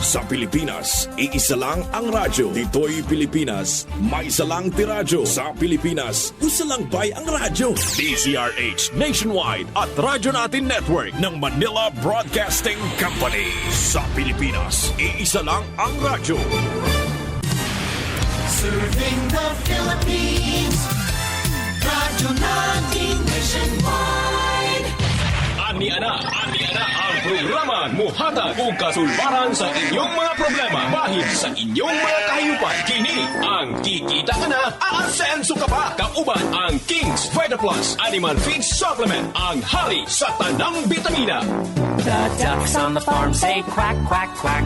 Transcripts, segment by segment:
Sa Pilipinas, iisa lang ang radyo. Dito'y Pilipinas, may isa lang tiradyo. Sa Pilipinas, usa lang bay ang radyo. DZRH Nationwide at Radyo Natin Network ng Manila Broadcasting Company. Sa Pilipinas, iisa lang ang radyo. Serving the Philippines, Radyo Natin Nationwide. Ani-ana ang programa muhatag og kasulbaran sa inyong mga problema bahid sa inyong mga kahiyupan. Kini ang Kikita Ka Na, Aasenso Ka Pa. Kauban ang King's Vita Plus Animal Feed Supplement, ang hari sa tanang bitamina. The ducks on the farm say quack, quack, quack.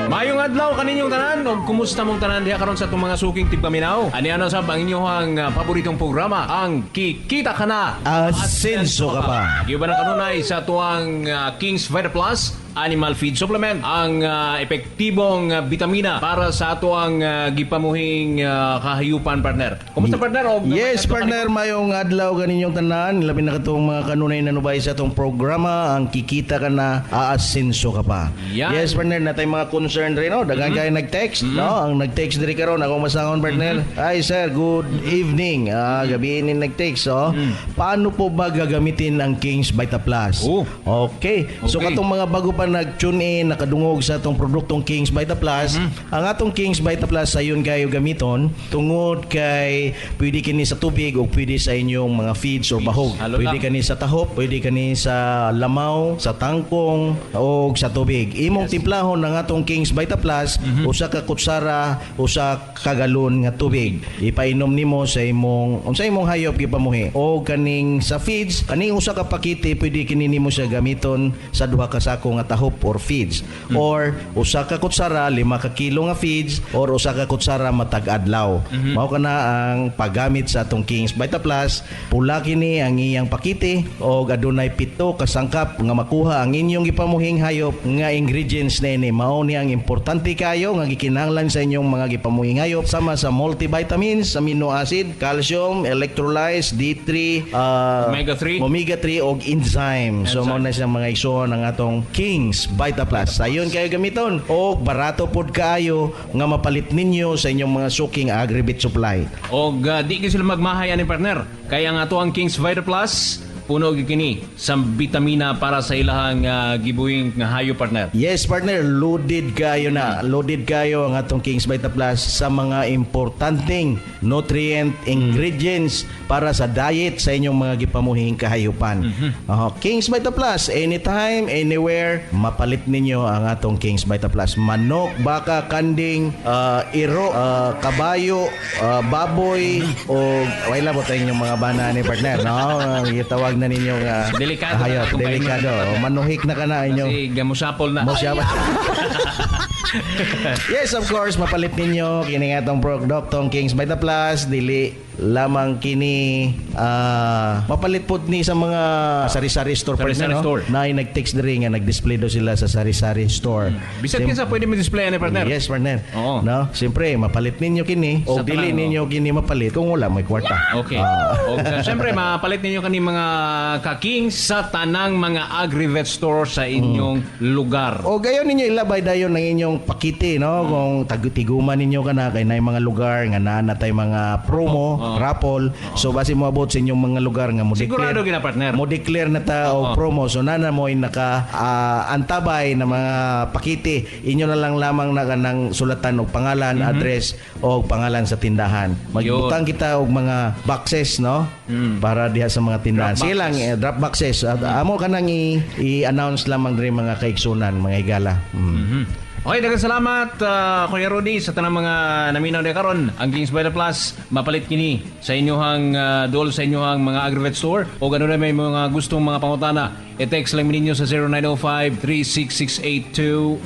Mayong adlaw kaninyong tanan o kumusta mong tanan diha karon sa itong mga suking tigpaminaw. Ani-ano sa ang inyong paboritong programa, ang Kikita Ka Na, Aasenso Ka Pa. Giba na kanunay sa tuwang King's Vita Plus Animal Feed Supplement, ang epektibong vitamina para sa ato ang gipamuhing kahayupan, partner. Kumusta, partner? Yes, partner, mayong adlaw kaninyong tanan. Labi na katong mga kanunay na nubay sa itong programa, ang Kikita Ka Na, Aasenso Ka Pa. Yan. Yes, partner, natay mga concern rin, no? Dagan kayo nag-text, no? Ang nag-text diri karon, ako masahon, partner. Hi, sir, good evening. Gabi ni nag-text, oh. Paano po ba gagamitin ang King's Vita Plus? Oh. Okay. So Okay. katong mga bago pa nag-tune in, nakadungog sa atong produktong King's Vita Plus, ang atong King's Vita Plus sayon kayo gamiton tungod kay pwede kini sa tubig o pwede sa inyong mga feeds or bahog. Halo Pwede lang. kani sa tahop, pwede kani sa lamaw, sa tangkong o sa tubig. Imong timplahon ng atong King's Vita Plus, usa ka kutsara, usa ka galon nga tubig. Ipainom nimo sa imong unsa imong hayop gipamuhi. O kaning sa feeds, kaning usa ka pakete pwede kini nimo siya gamiton sa duha ka sako nga tahop or feeds. Or usa ka kutsara, 5 ka kilo nga feeds, or usa ka kutsara matag adlaw. Mao kana ang paggamit sa atong King's Vita Plus. Pula kini ang iyang pakete o adunay 7 ka sangkap nga makuha ang inyong gipamuhing hayop nga ingredients na ini. Mao ni ang importante kayo nga gikinahanglan sa inyong mga gipamuhing hayop sama sa multivitamins, amino acid, calcium, electrolytes, D3, Omega 3. og enzyme. So mao na siya mga igsoon ang atong King's Vita Plus. Sayon kayo gamiton o barato pod kaayo nga mapalit ninyo sa inyong mga suking agribit supply. O di ka sila magmahay ani, partner. Kaya nga ato ang King's Vita Plus, puno gikini sa vitamina para sa ilahang gibuhing nga hayo, partner. Yes, partner, loaded kayo na. Loaded kayo ang atong King's Vita Plus sa mga importanteng nutrient ingredients para sa diet sa inyong mga gipamuhing kahayupan. King's Vita Plus, anytime, anywhere, mapalit ninyo ang atong King's Vita Plus. Manok, baka, kanding, iro, kabayo, baboy, o wala po tayong mga bana ni partner. No? Itawag na ninyo Delikado na hayop. kung Delikado. paano. Manuhik na ka na inyong Kasi gamusapol na. Yes, of course, mapalit ninyo kini nga tong produktong King's Vita Plus, dili lamang kini mapalit pod ni sa mga sari-sari store, Sari-sari partner, no? store. Na nag-text diri nga nag-display do sila sa sari-sari store. Bisag kinsa pwede mo display ani, partner. Yes, partner. Oo. No, siyempre mapalit ninyo kini o Sa dili talang, ninyo kini mapalit kung wala may kwarta. Okay. O siyempre, mapalit ninyo kani mga ka-Kings sa tanang mga agri-vet store sa inyong lugar. O gayon ninyo ilabay dayon ng inyong pakite, no? Kung tiguman ninyo kana kay nay mga lugar nga naa na tay mga promo, raffle. So base mo abot sa inyong mga lugar nga mo Sigurado gina, partner. mo declare na ta og promo, so nana mo naka antabay na mga pakite. Inyo na lang lamang na kanang sulatan og pangalan, address o pangalan sa tindahan. Magbutang kita og mga boxes, no? Para diha sa mga tindahan. Drop Sige lang, drop boxes. Amo kanang i-announce lamang diri mga kaigsunan, mga higala. Okay, daghang salamat Kuya Rudy sa tanang mga naminaw na karon. Ang King's Vita Plus mapalit kini sa inyohang dol sa inyohang mga agri-vet store o ganoon na may mga gustong mga pangutana. I-text lang ninyo sa 0905-3668280.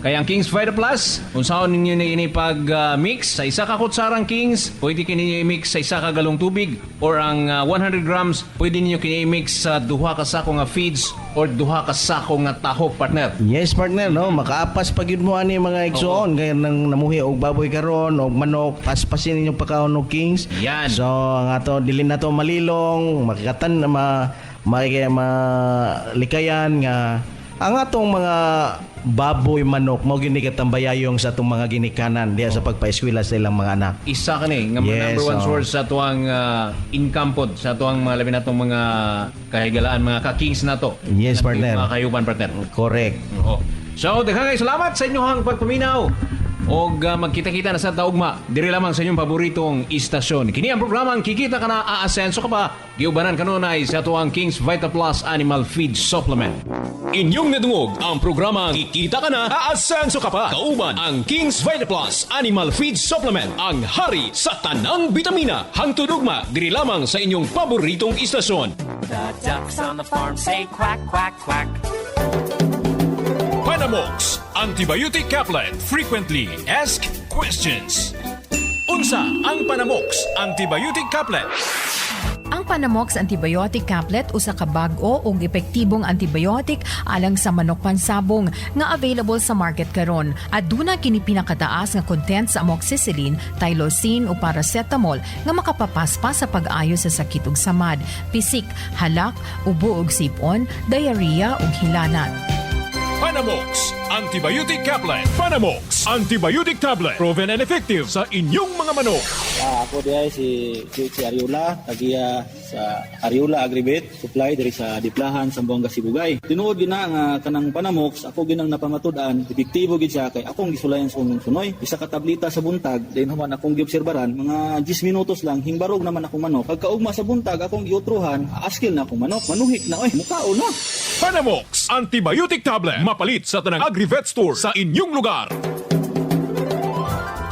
Kaya ang King's Vita Plus, kung saan ninyo na ini pag-mix sa isa ka kutsarang King's, pwede kinyo i-mix sa isa ka galong tubig, or ang 100 grams, pwede ninyo kinyo i-mix sa duha ka sako nga feeds or duha ka sako nga tahop, partner. Yes, partner, no? Makaapas pag yun mo ani mga igsoon. Kaya nang namuhi og baboy karon og manok, paspasin ninyo pagkaon og Kings. Yan. So, ang ato, dili na to malilong, makikatan na malikayan nga Ang atong mga baboy manok mo gini katambayayong sa atong mga ginikanan diya sa pagpaeskwela sa ilang mga anak. Isa ka ni, nga Yes, number one oh. source sa tuwang income pod, sa tuwang mga labi natong mga kahigalaan, mga ka-kings na to. Yes, partner. Mga kayuban, partner. Correct. Oo. So, daghang salamat sa inyong pagpaminaw. O magkita-kita na sa taugma, diri lamang sa inyong paboritong istasyon. Kini ang programang Kikita Ka Na, Aasenso Ka Pa, giubanan kanunay sa tuwang King's Vita Plus Animal Feed Supplement. Inyong nadungog ang programang Kikita Ka Na, Aasenso Ka Pa. Kauban ang King's Vita Plus Animal Feed Supplement, ang hari sa tanang bitamina. Hangtod ugma, diri lamang sa inyong paboritong istasyon. The ducks on the farm say quack, quack, quack. Panamox, Antibiotic Caplet. Frequently Asked Questions. Unsa ang Panamox Antibiotic Caplet? Ang Panamox Antibiotic Caplet usa ka bag-o ug epektibong antibiotic alang sa manok pansabong nga available sa market karon. Aduna kini pinakataas nga content sa amoxicillin, tylosin ug paracetamol nga makapapaspas sa pag-ayo sa sakit ug samad, pisik, halak, ubo ug sipon, diarrhea ug hilanat. Panamox Antibiotic Caplet. Panamox Antibiotic Tablet. Proven and effective sa inyong mga manok. Ako diay si Ariola, tagiya sa Ariola Agribet, supply diri sa Diplahan, Zamboanga, Sibugay. Tinuod gina nga kanang Panamox, ako ginang napamatud-an, epektibo gid siya kay akong gisulayan sa sunoy. Isa ka tableta sa buntag, din naman akong giobserbaran mga 10 minutos lang hingbarog naman akong manok. Pagkaugma sa buntag akong giutruhan, askil na akong manok, manuhik na mukao na. Panamox Antibiotic Tablet. Mapalit sa tanang Agri-Vet Store sa inyong lugar.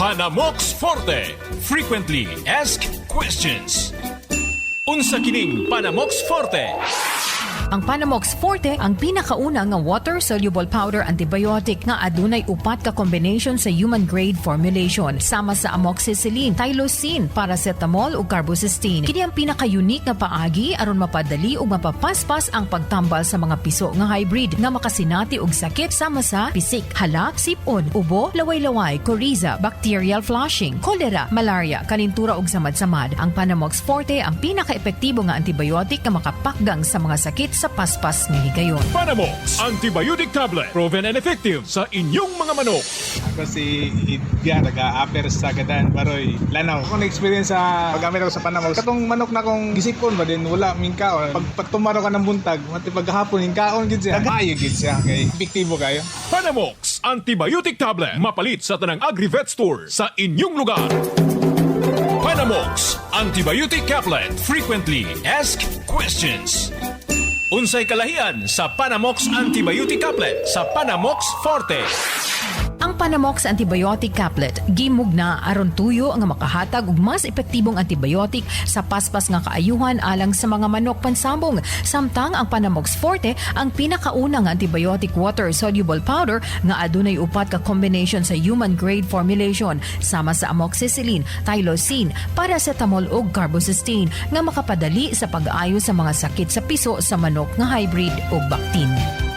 Panamox Forte. Frequently Asked Questions. Unsa kining Panamox Forte? Ang Panamox Forte ang pinakauna nga water-soluble powder antibiotic nga adunay upat ka combination sa human-grade formulation sama sa amoxicillin, tylosin, paracetamol ug carbocysteine. Kini ang pinaka-unique nga paagi aron mapadali ug mapapaspas ang pagtambal sa mga piso nga hybrid nga makasinati og sakit sama sa pisik, halak, sipon, ubo, laway-laway, coriza, bacterial flushing, cholera, malaria, kanintura ug samad-samad. Ang Panamox Forte ang pinaka-epektibo nga antibiotic nga makapakgang sa mga sakit sa paspas nga higayon. Panamox Antibiotic Tablet. Proven and effective sa inyong mga manok. Ako si Idga, nag-a-apper sa Gadan, Baroy, Lanao. Ako na-experience sa pag-amir ako sa Panamox. Katong manok na kong gisipon ba din, wala, mingkaon. Pag tumaro ka ng buntag, mati paghapon, mingkaon gid siya. Nag-ayo gid siya, kay epektibo kayo. Panamox Antibiotic Tablet. Mapalit sa tanang Agri-Vet Store sa inyong lugar. Panamox Antibiotic Caplet. Frequently Asked Questions. Unsay kalahian sa Panamox Antibiotic Caplet sa Panamox Forte? Ang Panamox Antibiotic Caplet gimugna aron tuyo nga makahatag og mas epektibong antibiotic sa paspas nga kaayuhan alang sa mga manok pansabong. Samtang ang Panamox Forte ang pinakauna nga antibiotic water-soluble powder nga adunay upat ka combination sa human-grade formulation sama sa amoxicillin, tylosin, paracetamol ug carbocysteine nga makapadali sa pag-ayo sa mga sakit sa piso sa manok nga hybrid ug baktin.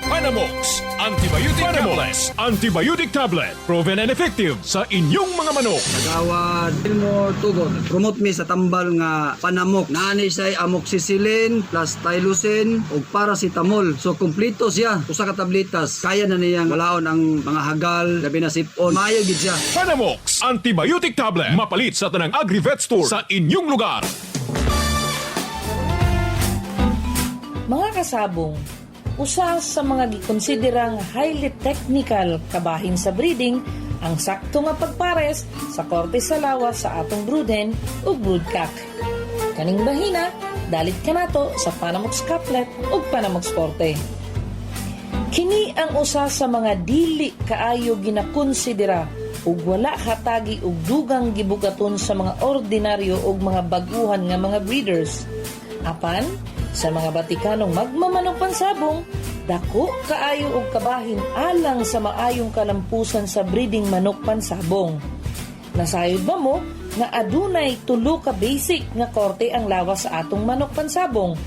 Panamox Antibiotic Tablet. Antibiotic Tablet. Proven and effective sa inyong mga manok. Gawad Gilmore Tugon. Promote mi sa tambal nga Panamox. Naani say amoxicillin plus tylosin ug paracetamol. So kompleto siya. Usa ka tabletas. Kaya na niyang walaon ang mga hagal, labi na sipon. Maayo gid siya. Panamox Antibiotic Tablet. Mapalit sa tanang Agri-Vet Store sa inyong lugar. Mga kasabong, usa sa mga gikonsiderang highly technical kabahin sa breeding ang sakto nga pagpares sa korte sa lawas sa atong broodhen ug broodcock. Kaning bahina, dalit ka nato sa Panamox Caplet ug Panamox Forte. Kini ang usa sa mga dili kaayo ginakonsidera ug wala hatagi og dugang gibugaton sa mga ordinaryo ug mga baguhan nga mga breeders. Apan, sa mga Batikanong magmamanong pansabong, dako kaayo og kabahin alang sa maayong kalampusan sa breeding manok pansabong. Nasayod ba mo nga adunay tulo ka basic nga korte ang lawas sa atong manok pansabong?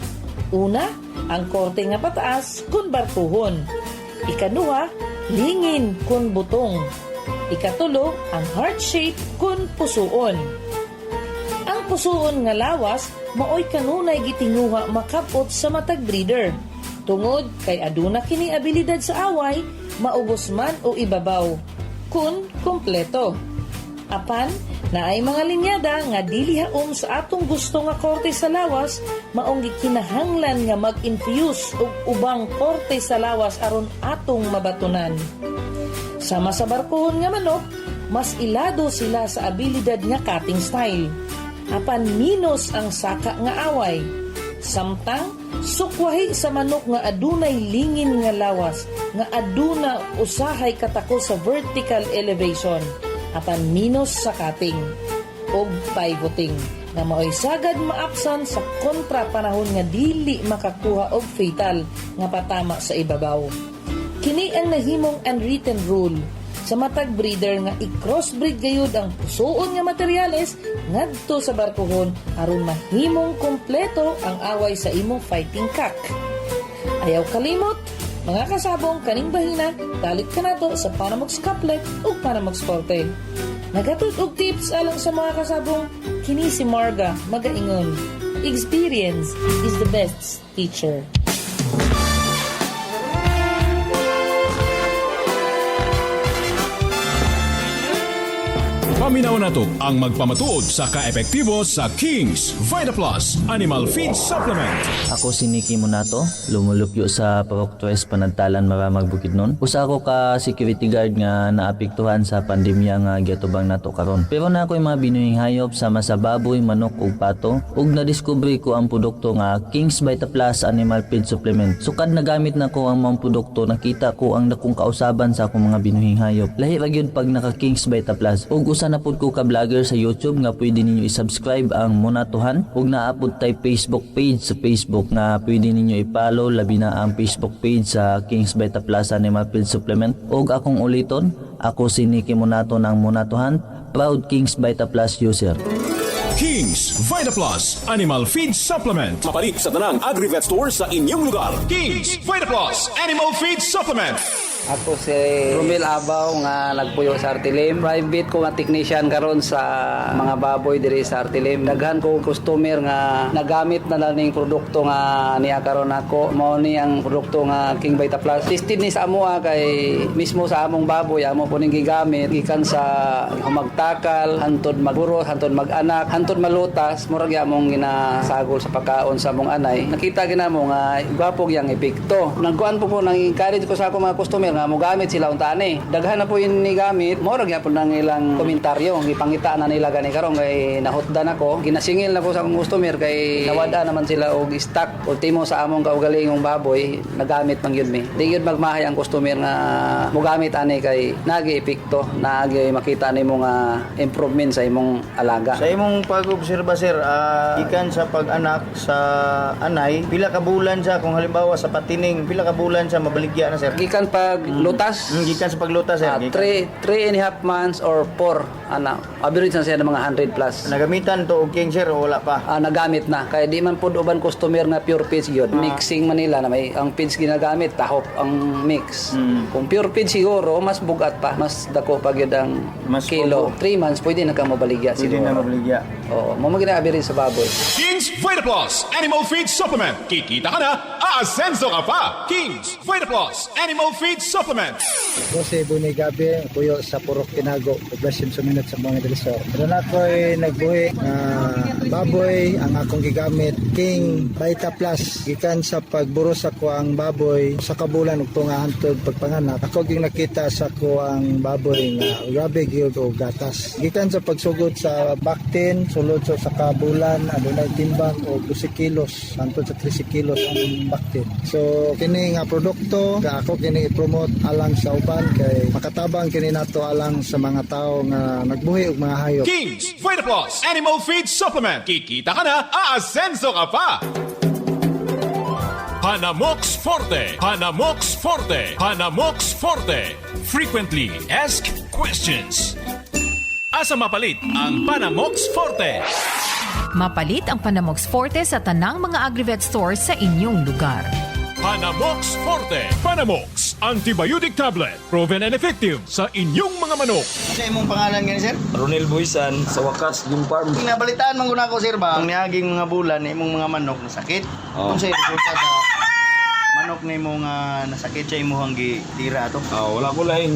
Una, ang korte nga pataas kun bartuhon. Ikaduha, lingin kun butong. Ikatulo, ang heart shape kun pusuon. Ang pusuon nga lawas maoy kanunay gitinguha makapot sa matag breeder. Tungod kay aduna kini abilidad sa away, maubos man o ibabaw, kun kompleto. Apan, naay mga linyada nga dili haom sa atong gusto nga korte sa lawas, maong gikinahanglan nga mag-infuse og ubang korte sa lawas aron atong mabatunan. Sama sa barkohon nga manok, mas ilado sila sa abilidad nga cutting style. Apan minus ang saka nga away. Samtang sukwahi sa manok nga adunay lingin nga lawas, nga aduna usahay katakol sa vertical elevation, apan minus sa cutting og pivoting, na mao'y sagad maapsan sa kontra panahon nga dili makakuha og fatal nga patama sa ibabaw. Kini ang nahimong unwritten rule sa matag breeder nga i-crossbreed gayud ang pusoon nga materyales ngadto sa barkohon aron mahimong kompleto ang away sa imong fighting cock. Ayaw kalimot, mga kasabong kaning bahina, dalit ka nato sa Panamox Couplet o Panamox Forte. Nagatut og tips alang sa mga kasabong, kini si Marga magaingon. Experience is the best teacher. Paminaw na to ang magpamatuod sa kaepektibo sa King's Vita Plus Animal Feed Supplement. Ako si Nicky Munato, lumulupyo sa Paroktres Panagtalan Maramag Bukidnon. Usa ko ka security guard nga naapektuhan sa pandemya nga giatubang nato karon. Pero na ako'y mga binuhing hayop sama sa baboy, manok ug pato, ug nadiskubre ko ang produkto nga King's Vita Plus Animal Feed Supplement. Sukad na gamit na ko ang mga produkto, nakita ko ang dakong kausaban sa akong mga binuhing hayop. Lahi ra gyud pag naka King's Vita Plus. Ug usa na pud ko ka vlogger sa YouTube nga pwede ninyo i-subscribe ang Munatuhan, ug naapod tay Facebook page sa Facebook nga pwede ninyo i-follow, labi na ang Facebook page sa King's Vita Plus Animal Feed Supplement. Ug akong uliton, ako si Nicky Munato ng Munatuhan, proud King's Vita Plus user. King's Vita Plus Animal Feed Supplement. Mapalit sa tanang Agri-Vet Store sa inyong lugar. King's Vita Plus Animal Feed Supplement. Ako si Romel Abaw nga nagpuyo sa Artilim. Private ko nga technician karon sa mga baboy diri sa Artilim. Daghan ko customer nga nagamit na laning produkto nga niya karon ako. Mao ni ang produkto nga King Vita Plus. Tested ni sa amo kay mismo sa among baboy amo po ning gigamit gikan sa humagtakal, hantod magburos, hantod mag-anak, hantod malutas, murag among ginasagol sa pagkaon sa among anay. Nakita ginamo nga gwapo gyang epekto. Nagkuan po nang encourage ko sa akong mga customer nga mo gamit sila untani. Daghan na po yun ni gamit, mora gyapon nang ilang komentaryo. Gipangita na nila gani karon kay nahutdan ako. Ginasingil na ko sa akong customer kay nawada naman sila og stock ultimo sa among kaugalingong baboy, nagamit man gyud mi. Di gyud magmahay ang customer nga mo gamit ani kay nagi epekto, nagi makita nimo nga improvement sa imong alaga. Sa imong pag-obserba sir, ikan sa pag-anak sa anay, pila ka bulan siya kung halimbawa sa patining, pila ka bulan siya mabaligya na sir? Gikan pag lutas, gikan sa paglutas sir. 3.5 months or 4 average na siya ng mga 100 plus. Nagamitan to og king sir o wala pa? Nagamit na kaya di man pud uban customer nga pure feeds gyud. Mixing man nila na may ang feeds ginagamit tahop ang mix. Kung pure feed siguro mas bugat pa, mas dako pa gyud ang mas kilo. 3 months pwede na ka mabaligya siguro. Pwede na mabaligya. Oo, mo magina average sa baboy. King's Vita Plus Animal Feed Supplement. Kikita ka na, aasenso ka pa. King's Vita Plus Animal Feed Supplement. Jose Bunigabe, puyo sa Purok Tinago, poblasyon Suminot sa mga Delisor. Doon ako nagbuhi na baboy, ang akong gigamit King Vita Plus. Gikan sa pagburos ako ang baboy sa kabulan ug nga hantod pagpanganak. Ako ging nakita sa ko ang baboy nga grabe gyud og gatas. Gikan sa pagsugod sa Bactin, sulod sa kabulan adunay timbang og 12 kilos hantod sa 13 kilos ang Bactin. So kini nga produkto nga ako kini i-promote alang sa uban kay makatabang kini nato alang sa mga tao nga nagbuhi og mga hayop. King's Vita Plus Animal Feed Supplement. Kikita ka na, aasenso ka pa. Panamox Forte. Panamox Forte. Panamox Forte. Frequently asked questions. Asa mapalit ang Panamox Forte? Mapalit ang Panamox Forte sa tanang mga Agri-Vet stores sa inyong lugar. Panamox Forte. Panamox Antibiotic Tablet. Proven and effective sa inyong mga manok. Ano imong pangalan gani sir? Ronel Buisan sa Wakas Game Farm. Nabalitaan man guna ko sir ba ang niaging mga bulan imong mga manok na sakit. Kung sa resulta sa manok ni mo nga nasakit sa imong gitira to? Wala ko lang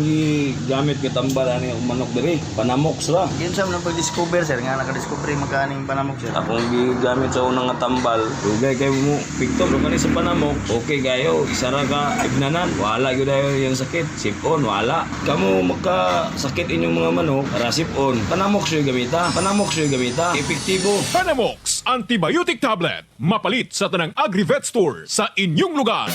gamit katambal ani ang manok diri. Panamok ra. Yun sa nang pag-discover sir nga naka-discover magkaning panamok sir. Akong gigamit sa unang nga tambal. Dugay kay mo pikto kani sa panamok. Okay gayo, isa ra ka ignanan. Wala gyud ayo yung sakit. Sipon wala. Kamo magkasakit inyong mga manok, ra sipon. Panamok siya gamita. Panamok siya gamita. Epektibo. Panamox Antibiotic Tablet. Mapalit sa tanang Agri-Vet Store sa inyong lugar.